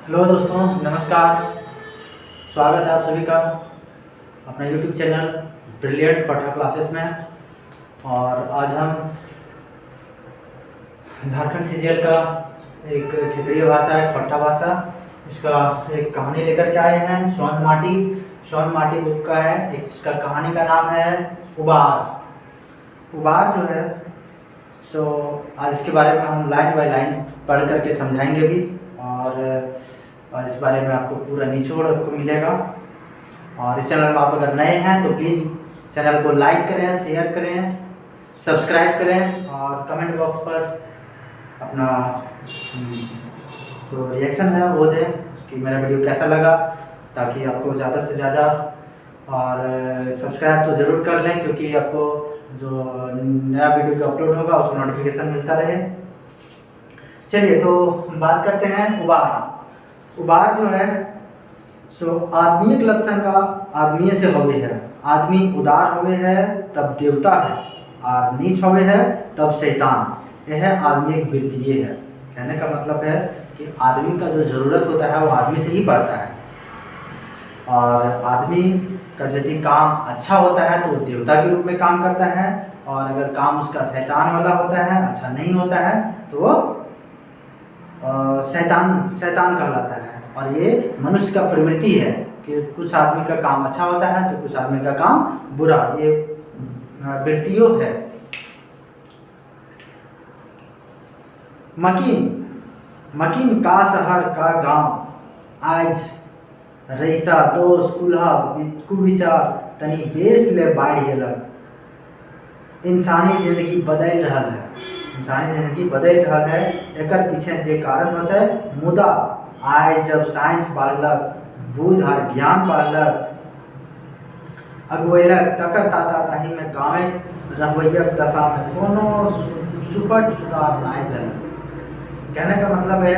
Hello दोस्तों, नमस्कार। स्वागत है आप सभी का अपना यूट्यूब चैनल ब्रिलियंट पढ़ा क्लासेस में। और आज हम झारखंड सीजीएल का एक क्षेत्रीय भाषा है खट्टा भाषा, इसका एक कहानी लेकर के आए हैं। स्वर्ण माटी बुक का है। इसका कहानी का नाम है उबार। उबार जो है सो आज इसके बारे में हम लाइन बाय लाइन पढ़ करके समझाएंगे भी, और इस बारे में आपको पूरा निचोड़ आपको मिलेगा। और इस चैनल में आप अगर नए हैं तो प्लीज़ चैनल को लाइक करें, शेयर करें, सब्सक्राइब करें और कमेंट बॉक्स पर अपना जो रिएक्शन है वो दें कि मेरा वीडियो कैसा लगा, ताकि आपको ज़्यादा से ज़्यादा। और सब्सक्राइब तो ज़रूर कर लें, क्योंकि आपको जो नया वीडियो जो अपलोड होगा उसको नोटिफिकेशन मिलता रहे। चलिए तो बात करते हैं उबार जो है सो आदमी के लक्षण का आदमी से होवे है। आदमी उदार होवे है तब देवता है, और नीच होवे है तब शैतान। यह आदमी एक वृत्तीय है। कहने का मतलब है कि आदमी का जो ज़रूरत होता है वो आदमी से ही पड़ता है, और आदमी का यदि काम अच्छा होता है तो वो देवता के रूप में काम करता है, और अगर काम उसका शैतान वाला होता है, अच्छा नहीं होता है, तो वो शैतान कहलाता है। और ये मनुष्य का प्रवृत्ति है कि कुछ आदमी का काम अच्छा होता है तो कुछ आदमी का काम बुरा। ये वृत्तियों है। मकीन का शहर का गांव आज रईसा दोस्त कुल्हा कुविचार तनी बेस ले बाढ़ गेलक। इंसानी जिंदगी बदल रहा है। एकर पीछे जे कारण होता है मुदा आय जब साइंस बढ़लक, बुद्ध और ज्ञान बढ़लक, अगुएलक तकर ताता ताही में गाँव रहवैयक दशा में कोनो सुपट सुधार नहीं भेल। कहने का मतलब है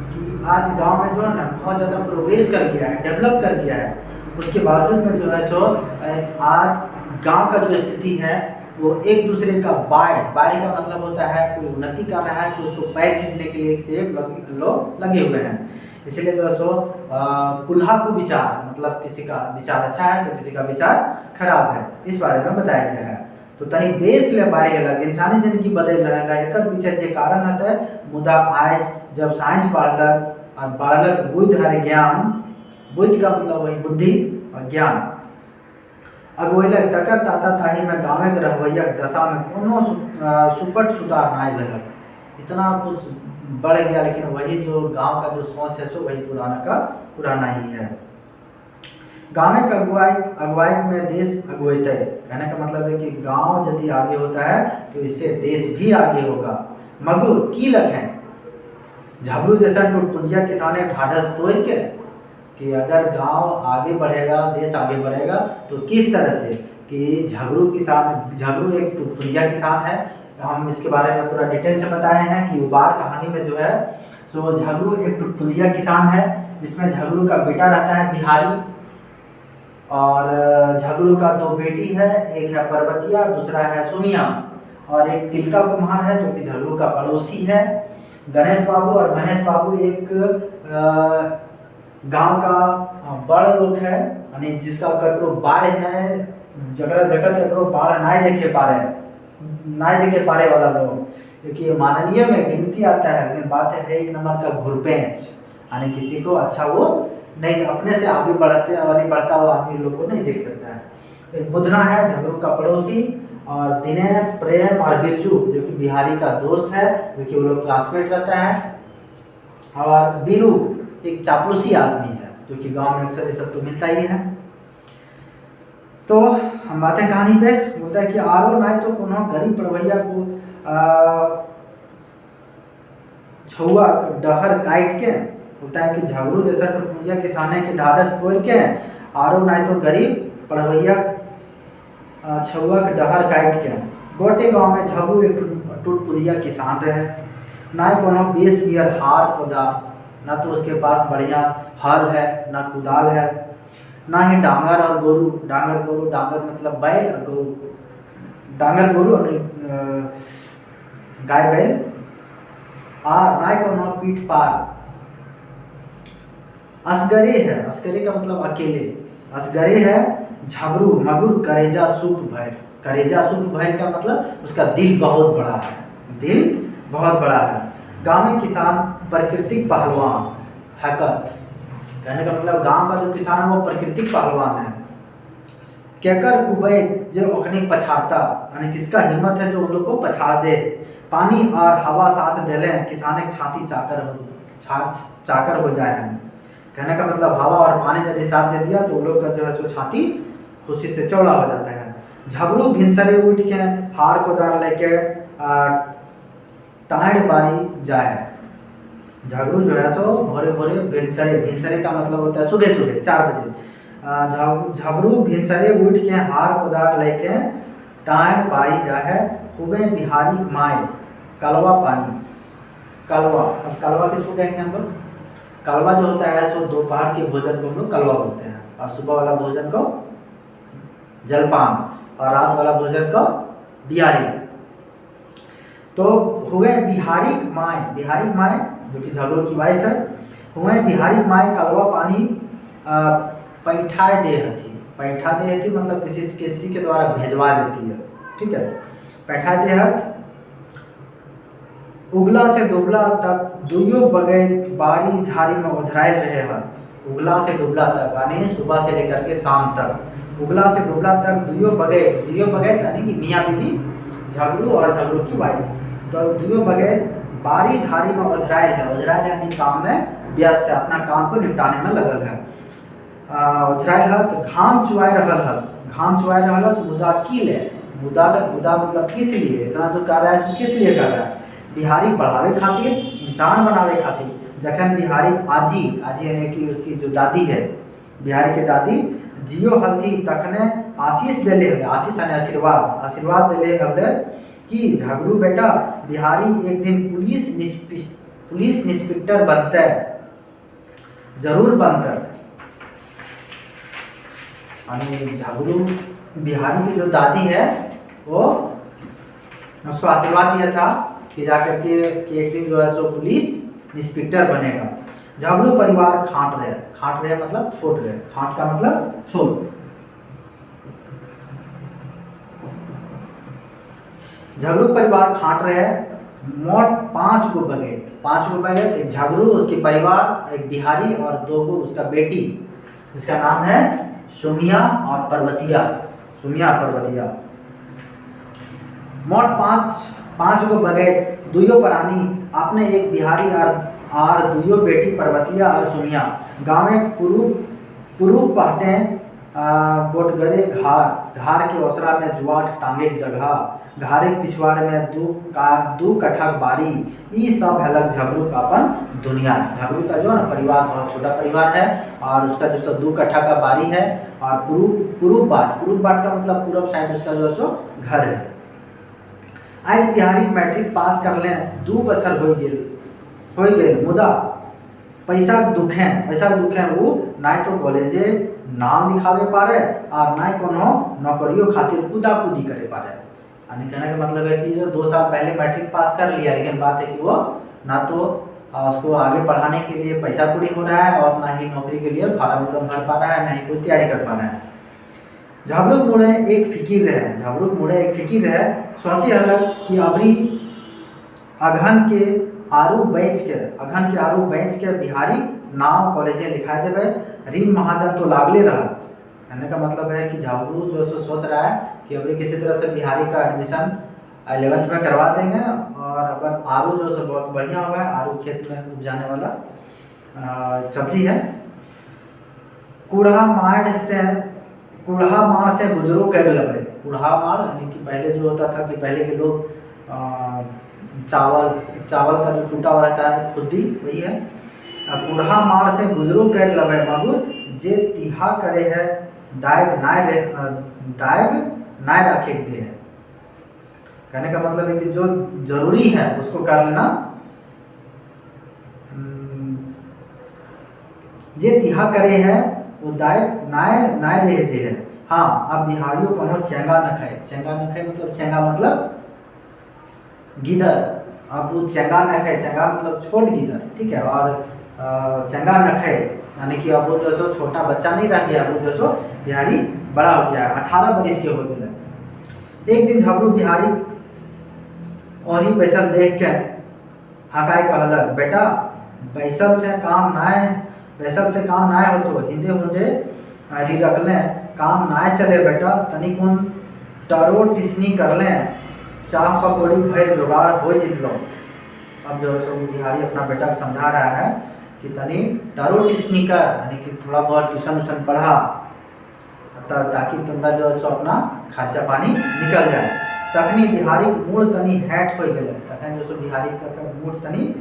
कि आज गांव में जो है ना बहुत ज़्यादा प्रोग्रेस कर गया है, डेवलप कर गया है। उसके बावजूद में जो है सो आज गांव का जो स्थिति है वो एक दूसरे का बाढ़ का मतलब होता है कोई उन्नति कर रहा है तो उसको पैर खींचने के लिए एक से एक लोग लगे हुए हैं। इसलिए जो है सो कुल्हा को विचार मतलब किसी का विचार अच्छा है तो किसी का विचार खराब है, इस बारे में बताया गया है। तो तनी बेस ले बाढ़ अलग इंसानी जिंदगी बदल रहेगा। एकर पीछे जे कारण होता है मुदा आज जब साइंस बढ़लक और बढ़लक बुद्धि और ज्ञान। बुद्धि का मतलब वही बुद्धि और ज्ञान। अगुएलक तकर ताता ताही में गाँव के रहवैया दशा में कोनो सुपट सुधार नहीं भेलक। इतना कुछ बढ़ गया, लेकिन वही जो गांव का जो सोच है सो वही पुराना का पुराना ही है। गाँव के अगुवाई में देश अगुएते। कहने का मतलब है कि गांव यदि आगे होता है तो इससे देश भी आगे होगा। मगुर की लखें झबरू जैसा टुटपुंजिया किसाने ढाढ़स तोड़ के कि अगर गांव आगे बढ़ेगा, देश आगे बढ़ेगा, तो किस तरह से कि झगड़ू एक टुटपुंजिया किसान है। हम इसके बारे में पूरा डिटेल से बताए हैं कि उबार कहानी में जो है सो झगड़ू एक टुटपुंजिया किसान है, जिसमें झगड़ू का बेटा रहता है बिहारी, और झगड़ू का दो बेटी है, एक है पर्वतिया, दूसरा है सुमिया, और एक तिलका कुम्हार है जो कि झगड़ू का पड़ोसी है। गणेश बाबू और महेश बाबू एक गांव का बड़ लोग है, यानी जिसका ककरो बाढ़ है, जगह ककरो बाढ़ नहीं देखे पारे वाला लोग, क्योंकि माननीय में गिनती आता है, लेकिन बात है एक नंबर का घुरपेंच, यानी किसी को अच्छा वो नहीं अपने से आगे बढ़ते और नहीं बढ़ता हुआ आदमी लोग को नहीं देख सकता है। एक बुधना है झगड़ू का पड़ोसी, और दिनेश, प्रेम और बिरजू जो कि बिहारी का दोस्त है, जो कि वो लोग क्लासमेट रहता है, और बीरू एक चापलूसी आदमी है, जो कि गांव में अक्सर ये सब तो मिलता ही है। तो हम बातें कहानी पे बोलता है कि आरो नाय तो कोनो गरीब पढ़वैया को छुआ डहर काट के बोलता है कि झगड़ू जैसा टुटपुंजिया किसाने के ढाढ़स तोड़ के आरो नाय तो गरीब पढ़वैया छुआ के डहर काट के गोटे गांव में झगड़ू एक टुटपुंजिया किसान रहे। ना कोनो बेस बियर हार कोदाल, ना तो उसके पास बढ़िया हल है, ना कुदाल है, ना ही डांगर और गोरू। डांगर मतलब बैल, और गोरू डांगर गोरू और गाय बैल। आ राय कोनो पीठ पार असगरे है, असगरे का मतलब अकेले, असगरे है झबरू मगुर करेजा सूप भर। करेजा सूप भर का मतलब उसका दिल बहुत बड़ा है, दिल बहुत बड़ा है। गांव में किसान प्राकृतिक पहलवान हकत, कहने का मतलब गांव का जो किसान है वो प्राकृतिक पहलवान है। केकर कुबैत जो ओखनी पछाड़ता, यानी किसका हिम्मत है जो उन लोग को पछाड़ दे। पानी और हवा साथ देले किसान एक छाती चाकर हो जाए हैं। कहने का मतलब हवा और पानी यदि साथ दे दिया तो उन लोग का जो है सो छाती खुशी से चौड़ा हो जाता है। झबरू भिनसरे उठ के हार कोदार लेके टाइड बारी जाए। झबरू जो है सो भोरे भोरे भिनसरे, भिनसरे का मतलब होता है सुबह सुबह 4 बजे। झबरू भिनसरे उठ के हार कोदार लेके टाइड बारी जाए। खूबे बिहारी माए कलवा पानी, कलवा, अब कलवा किसको कहेंगे हम लोग? कलवा जो होता है सो दोपहर के भोजन को हम लोग कलवा बोलते हैं, और सुबह वाला भोजन को जलपान, और रात वाला भोजन को बिहारी। तो हुए बिहारी माए, बिहारी माए जो कि झबरू की वाइफ है, हुए बिहारी माए कलवा पानी पैठाए दे हथी। पैठा दे हथी मतलब किसी के द्वारा भेजवा देती है, ठीक है। पैठाए दे हथ उगला से डुबला तक दुइयों बगैर बारी झाड़ी में ओझराए रहे हथ। उगला से डुबला तक यानी सुबह से लेकर के शाम तक, उगला से डुबला तक दुइयों बगैर यानी कि मियाँ बीबी झबरू और झबरू की वाइफ, तो दुइयों बगैर बारी झाड़ी में ओझराए है। ओझराए यानी काम में व्यस्त है, अपना काम को निपटाने में लगल है। ओझराए हथ घाम चुआए रहल हथ, घाम चुआए रहल हथ मुदा की ले, मुदा मतलब किस लिए, इतना जो कर रहा है इसमें किस लिए कर रहा है? बिहारी पढ़ावे खातिर, इंसान बनावे खातिर। जखन बिहारी आजी, आजी यानी कि उसकी जो दादी है, बिहारी के दादी जियो हल्थी तखने आशीष देले हले, आशीष यानी आशीर्वाद, आशीर्वाद देले हले कि झबरू बेटा बिहारी एक दिन पुलिस इंस्पेक्टर बनते, जरूर बनते। यानी झबरू बिहारी की जो दादी है वो उसको आशीर्वाद दिया था कि जाकर के कि एक दिन जो है सो पुलिस इंस्पेक्टर बनेगा। झबरू परिवार खाट रहे मतलब छोट रहे, खाट का मतलब छोट। झबरू परिवार खाट रहे, मोट 5 गो बगैर, एक झबरू उसके परिवार, एक बिहारी और 2 गो उसका बेटी, जिसका नाम है सुमिया और पर्वतिया, सुमिया पर्वतिया। मोट 5 गो बगैर, दुइयों प्राणी अपने एक बिहारी और दुइयों बेटी पर्वतिया और सुमिया। गाँव में पुरुष पहटे गोटगरे घार के ओसरा में जुआट टांगे की जगह, घारे पिछवाड़ में दू कट्ठा बारी। ये सब है लग झबरू का अपन दुनिया। झबरू का जो है ना परिवार बहुत छोटा परिवार है, और उसका जो सो 2 कट्ठा का बारी है, और पूर्व बाट का मतलब पूर्व साइड उसका जो सो घर है। आज बिहारी मैट्रिक पास कर ले 2 बछर हो गए, मुदा पैसा के दुखे वो ना तो कॉलेजे नाम लिखावे पारे और ना कोनो नौकरियों खातिर कूदी करे पारे। यानी कहने का मतलब है कि जो 2 साल पहले मैट्रिक पास कर लिया, लेकिन बात है कि वो ना तो उसको आगे पढ़ाने के लिए पैसा पूरी हो रहा है, और ना ही नौकरी के लिए फार्म भर पा रहा है, ना ही कोई तैयारी कर पा रहा है। झबरूक मुड़े एक फिकिर रहे, सोची हल कि अबरी अघन के आरू बेच के बिहारी नाम कॉलेजे लिखा देवे। ऋण महाजन तो लागले रहा। कहने का मतलब है कि झबरू जो सोच रहा है कि अबरी किसी तरह से बिहारी का एडमिशन 11th में करवा देंगे, और अगर आरू जो है बहुत बढ़िया हुआ है, आरू खेत में उपजाने वाला सब्जी है। कूढ़ा मार से गुजरो कर लगे। कूढ़ा मार यानी कि पहले जो होता था कि पहले के लोग चावल का जो टूटा हुआ रहता है खुदी, वही है। कूढ़ा मार से गुजरो कर लगे मगुर जे तिहा करे है दायब नाय रखे दे है। कहने का मतलब है कि जो जरूरी है उसको कर लेना, जे तिहा करे है वो दायब नाय रहते हैं। हाँ, अब बिहारियों को चेंगा न खाए मतलब चेंगा मतलब गिदर। अब वो चेंगा न खाए, चेंगा मतलब छोट गिदर, ठीक है। और चंगा नखे, यानी कि अब वो जो सो छोटा बच्चा नहीं रह गया, वो जो सो बिहारी बड़ा हो गया, 18 बरिस के हो गए। एक दिन झबरू बिहारी और ही बैसल देख के हकाय कहलक, बेटा बैसल से काम नाय हो तो हिंदे हुंदे रख काम नाय चले बेटा, तनिक उन टरो टिसनी कर लें, चाह पकौड़ी भर जुगाड़ हो जितलो। अब जो सो बिहारी अपना बेटा को समझा रहा है कि तनी टरो टिसनी कर, यानी कि थोड़ा बहुत ट्यूशन पढ़ा ताकि तुम्हारा जो सो अपना खर्चा पानी निकल जाए। तखनी बिहारी मूड तनी हैट हो गए, तखन जो सो बिहारी का मूड तनी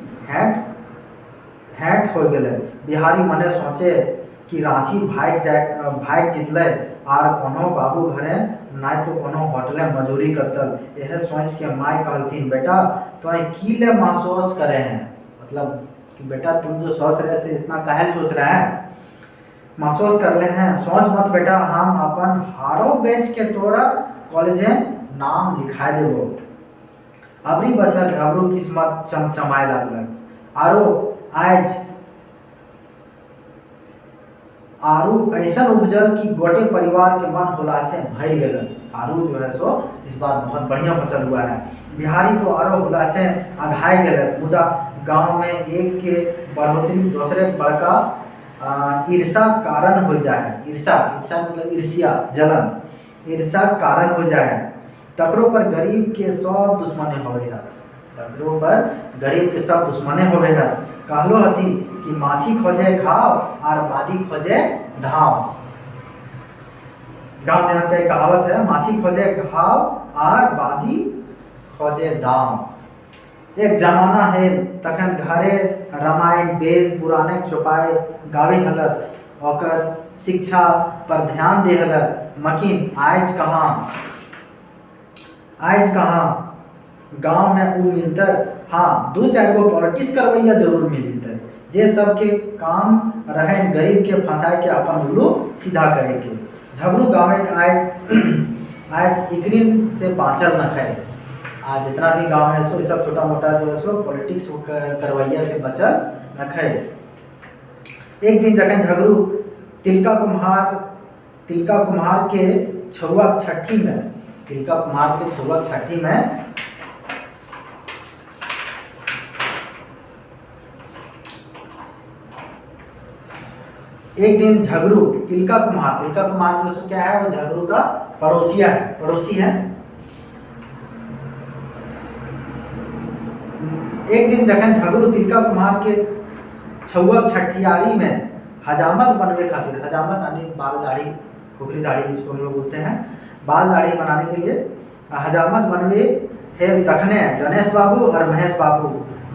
हैट हो गए। बिहारी मने सोचे कि रांची भाग जितले आर कोनो बाबू घरे ना तो कोनो होटले मजूरी करतल। यह सोच के माई कहलथिन, बेटा तो की ले महसूस करे हैं, मतलब कि बेटा तुम जो सोच रहे से इतना काहे सोच रहे हैं, महसूस कर ले हैं। सोच मत बेटा, हम अपन हाड़ो बेच के तोरा कॉलेजे नाम लिखा देबो। अबरी बचर झबरू किस्मत चमचमाए लगलक। आरू ऐसा उपजल कि गोटे परिवार के मन होला से भर गए। आरू जो है सो इस बार बहुत बढ़िया फसल हुआ है। बिहारी तो आरो होला से अघाई गए, मुदा गांव में एक के बढ़ोतरी दूसरे बड़का ईर्षा कारण हो जाए। ईर्षा मतलब ईर्ष्या, जलन, ईर्षा कारण हो जाए। तकरो पर गरीब के सब दुश्मने होवे हत, तकरो पर गरीब के सब दुश्मने होवे हत। कहलो हती कि माछी खोजे घाव और बादी खोजे धाव। गांव देहात का एक कहावत है, माछी खोजे घाव और बादी खोजे दाव। एक जमाना है तखन घरे रामायण वेद पुराने चौपाए गावे हलत, ओकर शिक्षा पर ध्यान दे हलत। मकिन आज कहाँ गांव में वो मिलता। हाँ, 2-4 गो पॉलिटिक्स करवैया जरूर मिल जते, जे सबके काम रहे गरीब के फंसाए के अपन उल्लू सीधा करे के। झबरू गाँव आज इग्रीन से बाँचल न खाए। आज जितना भी गांव है सो ये सब छोटा मोटा जो है सो पॉलिटिक्स करवैया से बचल न खाए। एक दिन जखन झगड़ू तिलका कुम्हार के छुआ छठी में एक दिन झगड़ू तिलका कुम्हार जो क्या है, वो झगड़ू का पड़ोसी है। एक दिन जखन झगड़ू तिलका कुम्हार के छुआ छठियारी में हजामत बनवे खातिर, हजामत यानी बाल दाढ़ी, खोखरी दाढ़ी जिसको हम लोग बोलते हैं, बाल दाढ़ी बनाने के लिए हजामत बनवे हेल। तखने गणेश बाबू और महेश बाबू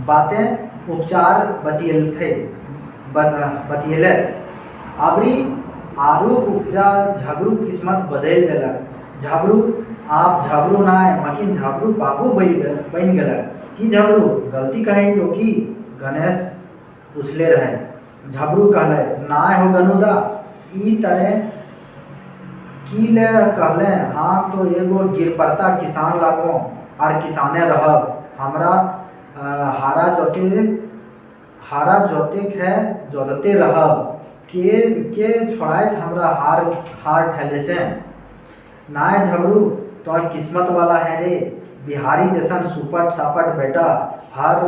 बातें उपचार बतियले। अबरी आरोप उपजा झबरू किस्मत बदल देलक। झबरू नाय मकिन झबरू बाबू बन गलक। कि झबरू गलती कहे हो कि गणेश पूछले रहे। झबरू कहले, नाय हो गनुदा, ई तरह की ले कहले, हम तो एगो गिरपड़ता किसान लागो और किसाने रहब। हमरा हारा जोतते रहब। के छोड़ाइत हमरा हार ठहले से। नाय झबरू तो किस्मत वाला है रे, बिहारी जैसन सुपट सापट बेटा हर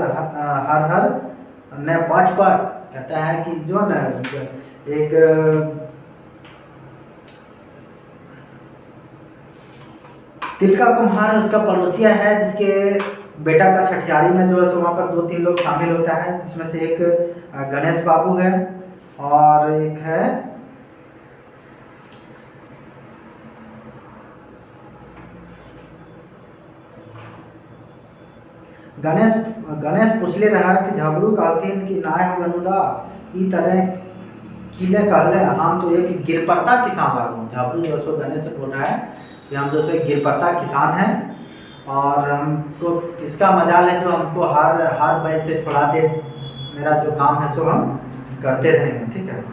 ने पट कहता है कि जो न एक तिलका कुम्हार उसका पड़ोसिया है, जिसके बेटा का छठियारी में जो है वहाँ पर 2-3 लोग शामिल होता है, जिसमें से एक गणेश बाबू है और एक है गणेश पूछले रहा कि झबरू कहतीन कि नाय हो गनुदा, ई तरह किले कहले, हम तो एक गिरपड़ता किसान लागू। झबरू जो सो गणेश से बोल रहा है कि हम जो सो एक गिरपड़ता किसान हैं और हमको किसका मजाल है जो हमको हर बैल से छुड़ा दे। मेरा जो काम है सो हम करते रहेंगे, ठीक है।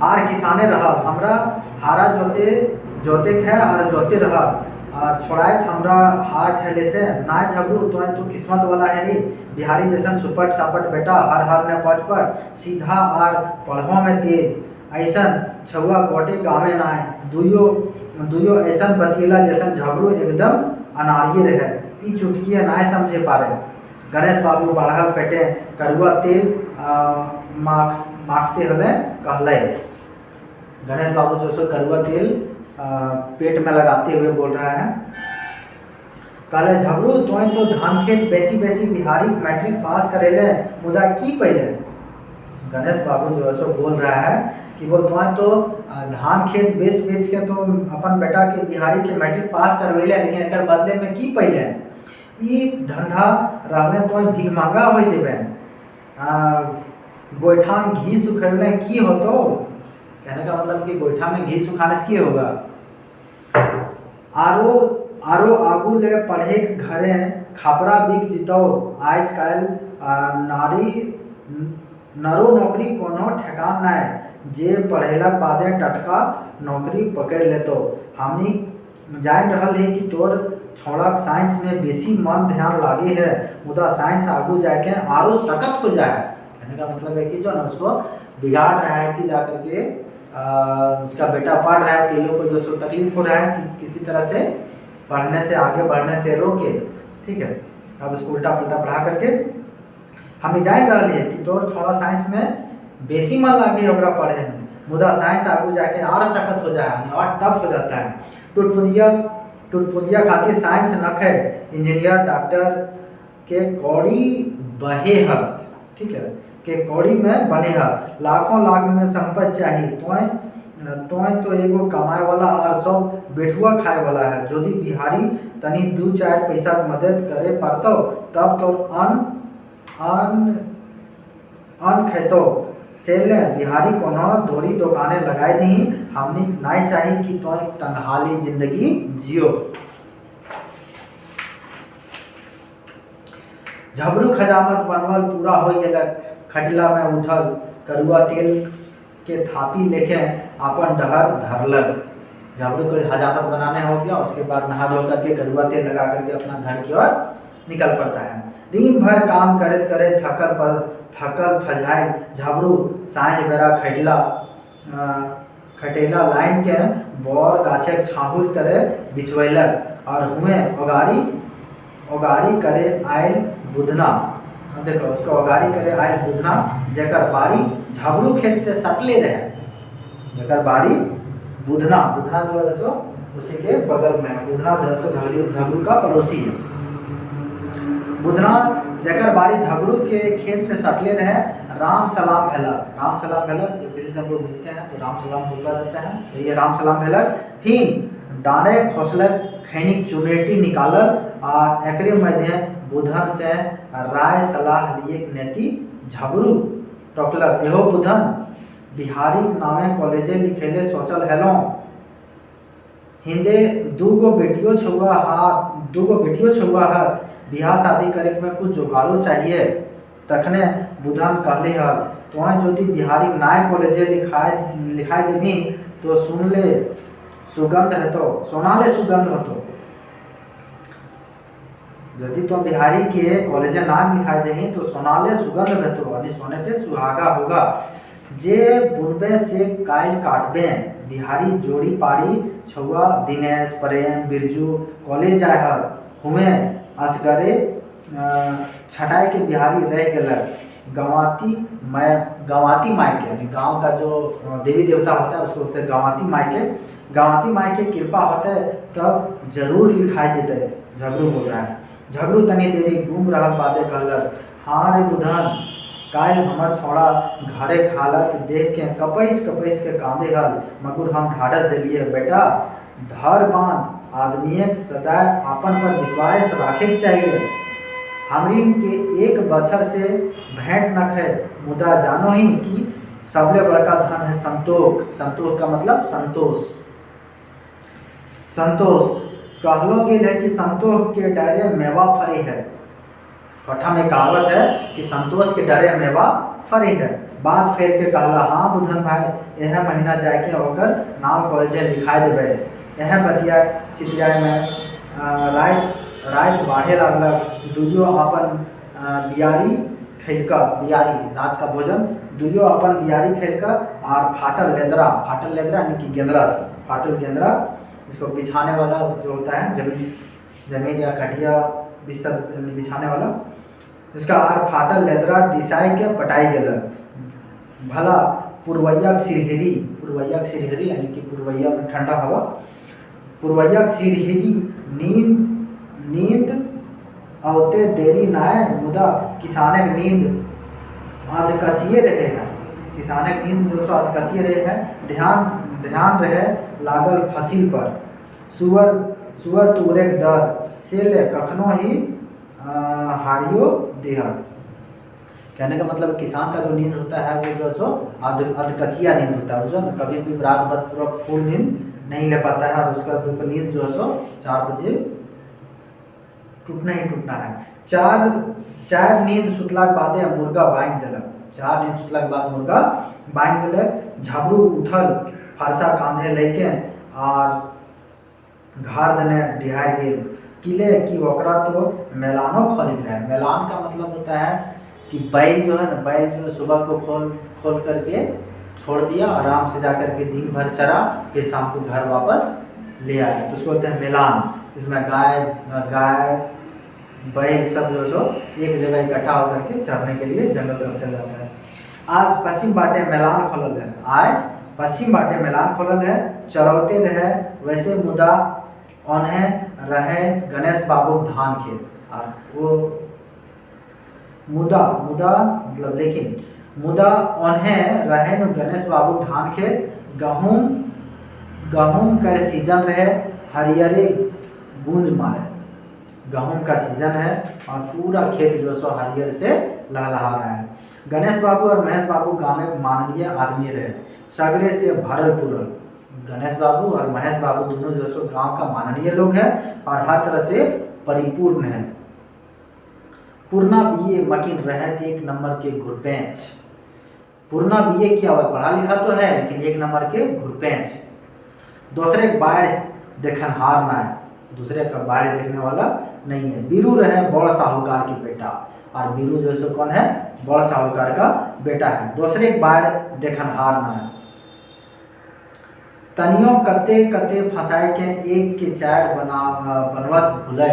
आर किसाने रहा, हमरा हारा जोते है और जोते रहा। छोड़ाए हमरा हार ठहले से। नाय झबरू तो किस्मत वाला है रे, बिहारी जैसन सुपट सापट बेटा हर हर ने पट पट सीधा आर पढ़वा में तेज ऐसन छुआ गोटे गावे नाय दुयो दुयो ऐसन बतियला जैसन झबरू एकदम अनारिये रहे ई चुटकिया नाय समझे पारे। गणेश बाबू बढ़ल पेटे करुआ तेल माखते हले कहले। गणेश बाबू जो सो करुआ तेल पेट में लगाते हुए बोल रहा है, कहले झबरू तोय तो धान खेत बेची बेची बिहारी मैट्रिक पास करेले मुदा की पहले। गणेश बाबू जो सो बोल रहा है कि वो तोय तो धान खेत बेच बेच के तो अपन बेटा के बिहारी के मैट्रिक पास करवेले, लेकिन एकर बदले में की पहले ई धंधा रहले तो भीख मांगा हो जेबे। गोईठा में घी सुखेले की होतो, कहने का मतलब कि गोईठा में घी सुखाने से की होगा। आरो आगू ले पढ़े घरे खापरा बिक जितो आज कल नरो नौकरी कोनो ठेकान नाय जे पढ़ेला बादे टटका नौकरी पकड़ लेतो। हमनी जान रहल है कि तोर छोड़ा साइंस में बेसी मन ध्यान लागे है मुदा साइंस आगू जाके आरो सख्त हो जाए। कहने का मतलब है कि जो ना उसको बिगाड़ रहा है कि जाकर के उसका बेटा पढ़ रहा है, तीनों को जो सो तकलीफ हो रहा है कि किसी तरह से पढ़ने से आगे बढ़ने से रोके। ठीक है, अब उसको उल्टा पुल्टा पढ़ा करके हम जान रहा है कि तोर छोड़ा साइंस में बेसी मन लागे होगा पढ़े में मुदा साइंस आगू जाके और सख्त हो जाए और टफ हो जाता है। टुटपुजिया खातिर साइंस नख है इंजीनियर डॉक्टर के कौड़ी बहे हत। ठीक है, के कौड़ी में बने हत लाखों लाख में संपत्ति चाहिए तोय तो एगो कमाए वाला और सब बेठुआ खाए वाला है। यदि बिहारी तनी 2-4 पैसा मदद करे पड़तो तब तो अन खेतो से ले बिहारी कोनो धोरी दुकाने लगाए दी। हमनी नहीं चाहिए कि तो तंगहाली जिंदगी जियो। झबरू खजामत बनवल पूरा हो गया, खटिला में उठल करुआ तेल के थापी लेके अपन डहर धरलक। झबरू को हजामत बनाने हो गया, उसके बाद नहा धो करके करुआ तेल लगा करके अपना घर की ओर निकल पड़ता है। दिन भर काम करे करे थकल फजाए झबरू साँझ बेरा खटेला लाइन के बोर गाछे छाहुर तरह बिछवेलक और हुए ओगारी करे आयल बुधना। देखो उसको ओगारी करे आयल बुधना जेकर बारी झबरू खेत से सटले रहे, जेकर बारी बुधना जो है सो उसी के बगल में, बुधना जो है सो झबरू का पड़ोसी है। बुधना जेकर बारी झबरू के खेत से सटले रहे राम सलाम भेलक किसी से हम लोग मिलते हैं तो राम सलाम बोला जाता है, तो ये राम सलाम भेलक। फिर डांडे खोसलक खैनिक चुनेटी निकालल और एकरे मध्य बुधन से राय सलाह लिए नेति झबरू टोकलक। एहो बुधन बिहारी नामे कॉलेजे लिखेले सोचल हेलो हिंदे दूगो बेटियों छुआ हाथ बिहार शादी करे में कुछ जुगाड़ो चाहिए। तखने बुधन कहले हल तो यदि बिहारी नाय कॉलेजे लिखाए देवी तो सुनाले सुगंध होतो। यदि तो बिहारी के कॉलेजे नाम लिखाए दे तो सोनाले सुगंध हेतो यानी सोने पे सुहागा होगा। जे बुनबे से कायल काटबे बिहारी जोड़ी पाड़ी छुआ दिनेश प्रेम बिरजू कॉलेज जाए हल हुए असगरे छटाई के बिहारी रह गए गंवाती माई के यानी गांव का जो देवी देवता होता है उसको होते गंवाती माई के कृपा होते तब जरूर लिखाई जेते। झबरू बोल रहा है। झबरू तनी देरी घूम रहा बातें कहलक हाँ रे बुधन काल हमर छोड़ा घरे खालत देख के कपैस के कांदे हल मगर हम ढाढ़स दिलिए बेटा धर बांध आदमी सदा अपन पर विश्वास रखे चाहिए। हमरीन के एक बछर से भेंट न है मुदा जानो ही कि सबले बड़का धन है संतोष का मतलब संतोष कहलो गेल है कि संतोष के डरे मेवा फरी है। पठा में कहावत है कि संतोष के डरे मेवा फरी है। बात फेर के कहला हाँ बुधन भाई यह महीना जाके होकर नाम कॉलेजे लिखाए देवे। यह बतिया चितिया में रात बढ़े लगलक। दुजो अपन बियारी खैलका, बियारी रात का भोजन दुइयो अपन बियारी खैलका और फाटल लेदरा यानी कि गेंदरा से, फाटल गेंदरा इसको बिछाने वाला जो होता है जमीन या खटिया बिस्तर बिछाने वाला, इसका आर फाटल लेदरा डिसाई के पटाई गेल भला पुरवैया सिरहिरी यानी कि पुरवैया में ठंडा हवा, पुरवैया सिरहिरी नींद औते देरी नाय मुदा किसाने नींद आधकचिए रहे हैं, किसाने नींद जो सो आधकचिए रहे हैं, ध्यान रहे लागल फसिल पर, सुअर तुरे डर से ले कखनो ही हारियो देहत। कहने का मतलब किसान का जो नींद होता है वो जो सो अधकचिया नींद होता है, जो कभी भी रात भर पूरा फुल नींद नहीं ले पाता है, और उसका जो नींद जो सो 4 बजे टूटना ही टूटना है। चार नींद सुतलाक बादे मुर्गा बांध दिलक, 4 नींद सुतलाक बाद मुर्गा बांध दिलक, झबरू उठल फरसा कांधे लेके और घर दने डिहार गेल किले कि ओकरा तो मेलानो खोलिक रहे। मेलान का मतलब होता है कि बैल जो है ना, बैल जो है सुबह को खोल करके छोड़ दिया, आराम से जाकर के दिन भर चरा, फिर शाम को घर वापस ले आया, तो उसको बोलते हैं मेलान। इसमें गाय बैल सब जो सो एक जगह इकट्ठा होकर के चरने के लिए जंगल तरफ चल जाता है। आज पश्चिम बाटे मेलान खोलल है, आज पश्चिम बाटे मेलान खोलल है, चरौते रहे वैसे मुदा उन्हें रहे गणेश बाबू धान खेत, और वो मुदा मतलब लेकिन मुदा उन्हें रहे न गणेश बाबू धान खेत, गहूम कर सीजन रहे हरियरे गूंज मारे, गहूम का सीजन है और पूरा खेत जो सो हरियर से लहलहा रहा है। गणेश बाबू और महेश बाबू गाँव में माननीय आदमी रहे, सगरे से भरल पुरल। गणेश बाबू और महेश बाबू दोनों जो सो गांव का माननीय लोग हैं और हर तरह से परिपूर्ण है। पूर्णा बीए मकिन रहत 1 नंबर के घुरपेंच, पूर्णा बीए किया हुआ, पढ़ा लिखा तो है लेकिन 1 नंबर के घुरपेंच। दूसरे बाढ़ देखनहार ना है, दूसरे का बाढ़ देखने वाला नहीं है। बीरू रहे बड़ साहूकार की बेटा, और बीरू जो सो कौन है, बड़ साहूकार का बेटा है। दूसरे बाढ़ देखनहार ना है। तनियों कते फंसाए के 1 के 4 बनवत भूले।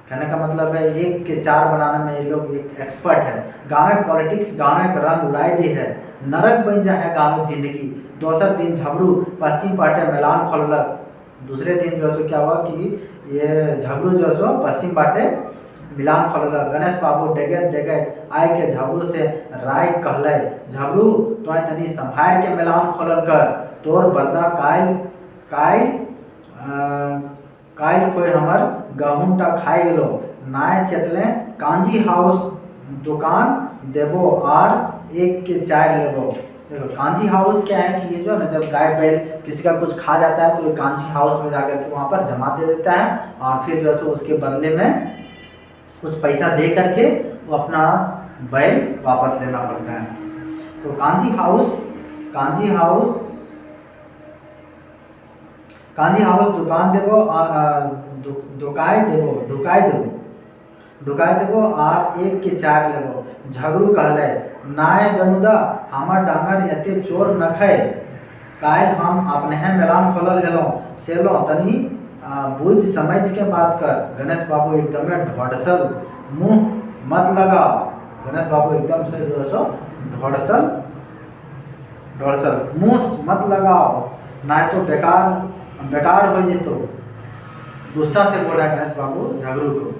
कहने का मतलब है 1 के 4 बनाने में ये लोग एक एक्सपर्ट है। गाँव में पॉलिटिक्स गाँव में रंग उड़ाई दी है, नरक बन जा है गाँव में जिंदगी। दोसर दिन झबरू पश्चिम पाटे मैलान खोलक, दूसरे दिन जो सो क्या हुआ कि ये झबरू जो सो पश्चिम बाटे मिलान खोलक। गणेश बाबू डेगे आए के झबरू से राय कहले, झबरू तो तनी संभार के मिलान खोलल कर, तोर बर्दा कायल कोई हमर गहूम टा खाई गेलो, नाय चेतले कांजी हाउस दुकान देबो और 1 के 4 लेबो। देखो कांजी हाउस क्या है कि ये जो है ना, जब गाय बैल किसी का कुछ खा जाता है तो ये कांजी हाउस में जाकर के वहाँ पर जमा दे देता है, और फिर जो है उसके बदले में कुछ पैसा दे करके वो अपना बैल वापस लेना पड़ता है। तो कांजी हाउस दुकान देबो, ढुकाई देबो और 1 के 4 लेबो। झगड़ू कहले, नाय गनुदा हमर डांगर एते चोर न खाए, कायल हम अपने मेलान खोलल हेलो सेलो, तनी बुझ समझ के बात कर। गणेश बाबू एकदम ढोड़सल, मुँह मत लगाओ। गणेश बाबू एकदम से ढोड़सल मुँह मत लगाओ, ना तो बेकार हो जेतो। गुस्सा से बोला गणेश बाबू झगड़ू को।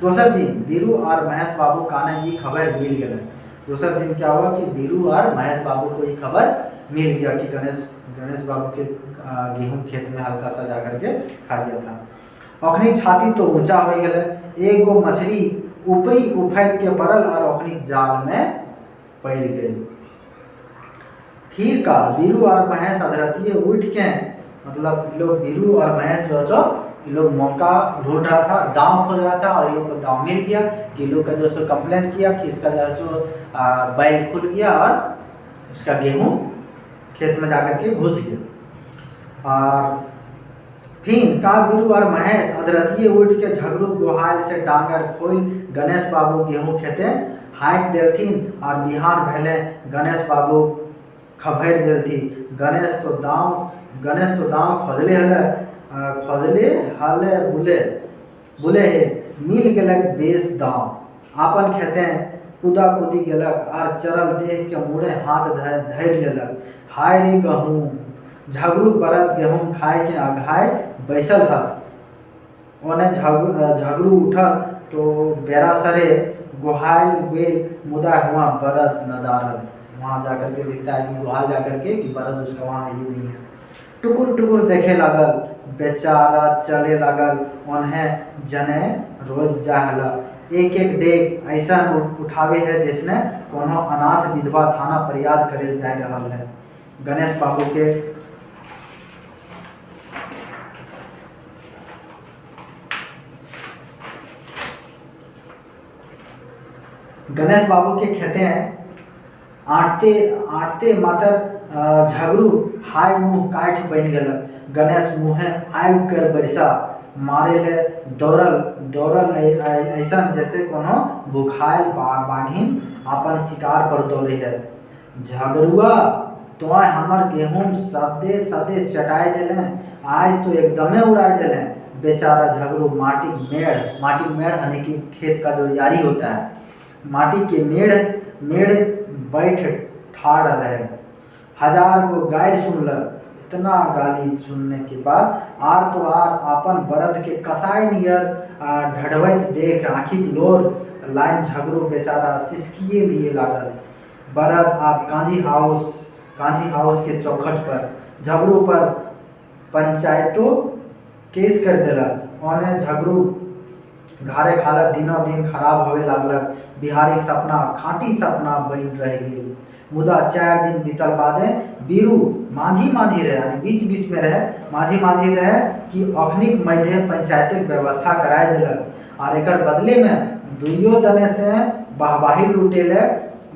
दूसर दिन बीरू और महेश बाबू काने ये खबर मिल गया। दूसर दिन क्या हुआ कि बीरू और महेश बाबू को ये खबर मिल गया कि गणेश बाबू के गेहूं खेत में हल्का सा जा करके खा गया था। ओखनी छाती तो ऊंचा हो गए, 1 गो मछली ऊपरी उफैर के पड़ल और ओखनी जाल में पड़ गई। फिर का बीरू और महेश अधरतिये उठ के, मतलब लोग बीरू और महेश जो सो लोग मौका ढूंढ रहा था, दांव खोज रहा था, और ये लोग को दांव मिल गया कि लोग का जो सो कंप्लेन किया कि इसका जो सो बैल खुल गया और उसका गेहूं खेत में जाकर के घुस गया। और फिर का बीरू और महेश अधरतिये उठ के झगड़ू गोहाल से डांगर खोल गणेश बाबू गेहूँ खेते हाँक देलथिन और बिहान भेले गणेश बाबू खभैर देलथि। गणेश तो दाम खोजले हले बुले हे मिल गेलक बेस दाम। आपन खेते कूदा कूदी गेलक और चरल देख के मुड़े हाथ धैर लेलक। हाय रे गहूँ झगरू बरद गेहूँ खाए के अघाय बैसल हत। ओने झगरू उठल तो बेरा सरे गुहाल गेल मुदा हुआ बरद नदारद। वहाँ जाकर के दिखता है कि गुहाल जाकर के कि बरद उसका वहाँ ये नहीं है। टुकुर टुकुर देखे लागल बेचारा चले लागल उन्हें जने रोज जाहला। एक एक डेग ऐसा उठावे है जिसने कोनो अनाथ विधवा थाना फरियाद करे जा रहल है। गणेश बाबू के खेते हैं आटते मातर झगरू हाय मुँह काट बन गल। गणेश मुँहे आग कर बरसा मारे ले दौड़ल ऐसा जैसे कोनो बुखायल बाघिन अपन शिकार पर दौड़े है। झगरुआ तोय हमर गेहूँ सदे चटाई दिले, आज तो एकदमे उड़ाई दिले। बेचारा झगरू माटी मेड़ यानी कि खेत का जो यारी होता है, माटी के मेड़ बैठ ठाड़ रहे। हजार को गायर सुनलक। इतना गाली सुनने के बाद आर तो आर अपन बरद के कसाई नियर ढड़वैत देख आँखी लोर लाइन झगरू बेचारा सिसकिए लिए लागल। बरद आप कांजी हाउस के चौखट पर झगरू पर पंचायतों केस कर दिलक। ओने झगरू घारे खाला दिनों दिन खराब होवे लागलक। बिहारी सपना खाटी सपना बन रह गई। मुदा 4 दिन बीतल बादे बीरू माझी रहे यानी बीच में रहे माझी रहे कि अखनिक मध्य पंचायत व्यवस्था कराए दिलक। और एक बदले में दुइयो दने से वाहवाही लूटेले,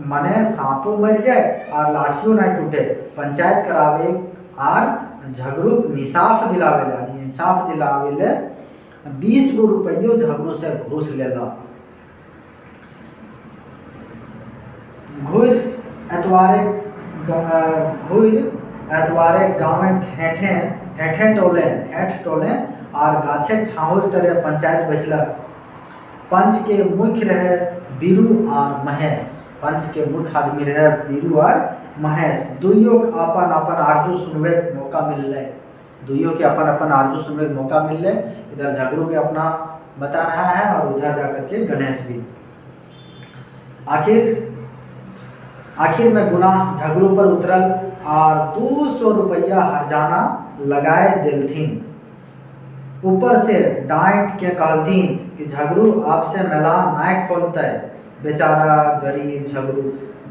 मने सांपों मर जाए और लाठियों न टूटे। पंचायत करावे और झगरू इंसाफ दिलावे 20 गो रुपयो झगरू से घूस लेला। घूर एतवारे गाँव में हेठे टोले और गाछे छाउर तरह पंचायत बैसल। पंच के मुख्य रहे बीरू और महेश। पंच के मुख्य आदमी रहे बीरू और महेश। दुइयों अपन आरजू सुनवे मौका मिल ले। इधर झगड़ू भी अपना बता रहा है और उधर जाकर के गणेश भी। आखिर में गुनाह झगड़ू पर उतरल और 200 रुपया हर्जाना लगाए दिलथिन। ऊपर से डांट के कहलथिन कि झगड़ू आपसे मेलान नाय खोलते। बेचारा गरीब झगड़ू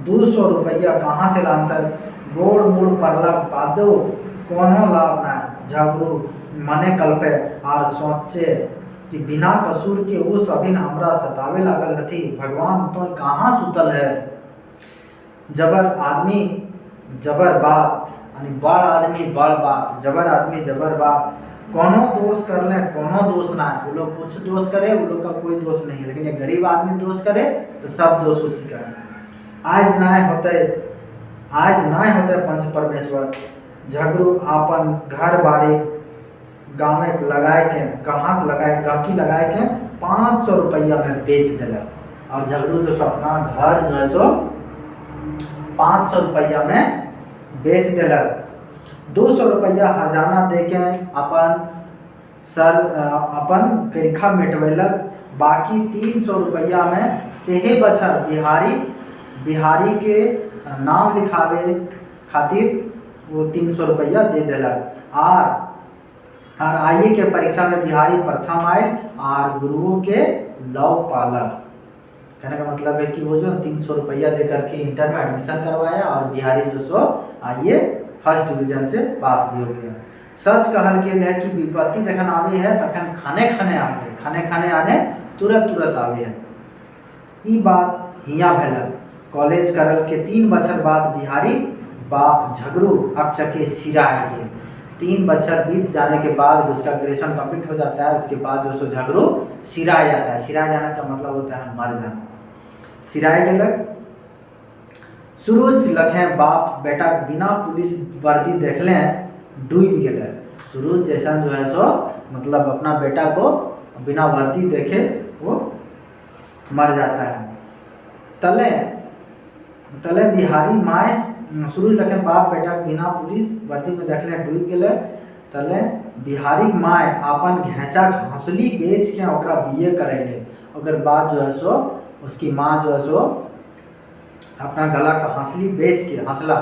200 रुपया कहाँ से लानतर। गोड़ मुड़ परलक बादो कोनो लाभ ना। झगड़ू मने कल्पे और सोचे कि बिना कसूर के वो सभी हमरा सतावे लागल हथी। भगवान तो कहाँ सुतल है। जबर आदमी जबर बात यानी बड़ आदमी बड़ बात, जबर आदमी जबर बात। कोनो दोष कर ले कोनो दोष ना है। वो लोग कुछ दोष करे वो लोग का कोई दोष नहीं है, लेकिन ये गरीब आदमी दोष करे तो सब दोष उसी का है। आज नाय होते पंच परमेश्वर। झगड़ू अपन घर बारी गाँव में गहकी लगाए के 500 रुपया में बेच दिलक। और झगड़ू जो अपना घर जो है सो 500 रुपया में बेच दिलक। 200 रुपया हर्जाना दे के अपन करिखा मेटवेलक। बाकी 300 रुपया में सेहे बछर बिहारी के नाम लिखावे खातिर वो 300 रुपया दे दिलक। और आइए के परीक्षा में बिहारी प्रथम आए और गुरुओं के लव पालक। कहने का मतलब है कि वो जो 300 रुपया दे करके इंटर में एडमिशन करवाया और बिहारी जो सो आइए फर्स्ट डिवीजन से पास भी हो गया। सच कहल गेल है कि विपत्ति जखन आवे है तखन खाने आने तुरंत आवे है। ई बात हिया भेलक। कॉलेज करल के 3 बछर बाद बिहारी बाप झगड़ू अक्षके सिरा आ गए। 3 बछर बीत जाने के बाद उसका ग्रेजुएशन कंप्लीट हो जाता है। उसके बाद जो सो झगड़ू सिराय जाता है। सिराय जाने का मतलब होता है मर जाना। सिराय गेल, सूरज लखे बाप बेटा बिना पुलिस वर्दी देखले डूब गए। सूरज जैसा जो है सो मतलब अपना बेटा को बिना वर्दी देखे वो मर जाता है। तले तले बिहारी माए, सूरज लखे बाप बेटा बिना पुलिस वर्दी में देखले डूब गए। तले बिहारी माए अपन घेचा हंसली बेच के ओकरा बीए करेले। अगर बात जो है सो उसकी माँ जो है सो अपना गला का हंसली बेच के, हंसला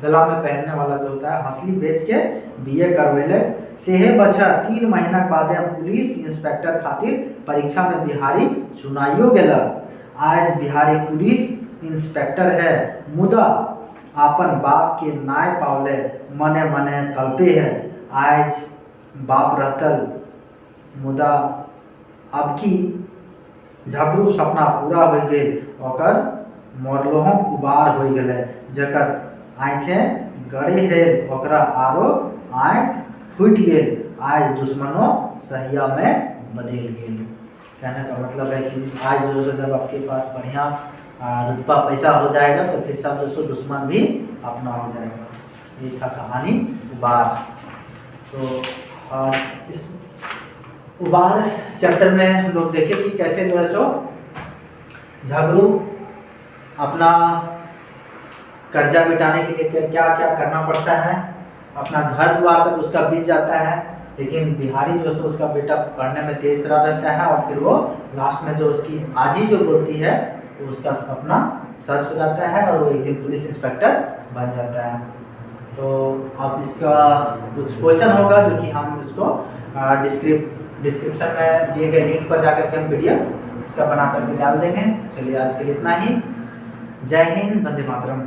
गला में पहनने वाला जो होता है, हंसली बेच के बीए करवेले। सेहे बछा 3 महीना बाद पुलिस इंस्पेक्टर खातिर परीक्षा में बिहारी चुनाइयो गेला। आज बिहारी पुलिस इंस्पेक्टर है, मुदा अपन बाप के नाय पावले, मने मने कल्पे है। आज बाप रहतल, मुदा अब की झबरू सपना पूरा हो गए, ओकर मोरलोहों उबार हो गए। जकर आँखें गड़े है ओकरा आरो आँख फूट गए। आज दुश्मनों सहिया में बदल गए। कहने का मतलब है कि आज जो जब आपके पास बढ़िया रुतबा पैसा हो जाएगा तो फिर सब दोस्तों दुश्मन भी अपना हो जाएगा। ये था कहानी उबार। तो इस उबार चैप्टर में हम लोग देखे कि कैसे जो है सो झगड़ू अपना कर्जा मिटाने के लिए क्या क्या करना पड़ता है। अपना घर द्वार तक उसका बीत जाता है, लेकिन बिहारी जो है उसका बेटा पढ़ने में तेज तरह रहता है और फिर वो लास्ट में जो उसकी आजी जो बोलती है तो उसका सपना सच हो जाता है और वो एक दिन पुलिस इंस्पेक्टर बन जाता है। तो अब इसका कुछ क्वेश्चन होगा जो कि हम इसको डिस्क्रिप्शन में दिए गए लिंक पर जाकर के हम PDF इसका बना करके डाल देंगे। चलिए आज के लिए इतना ही। जय हिंद, वंदे मातरम।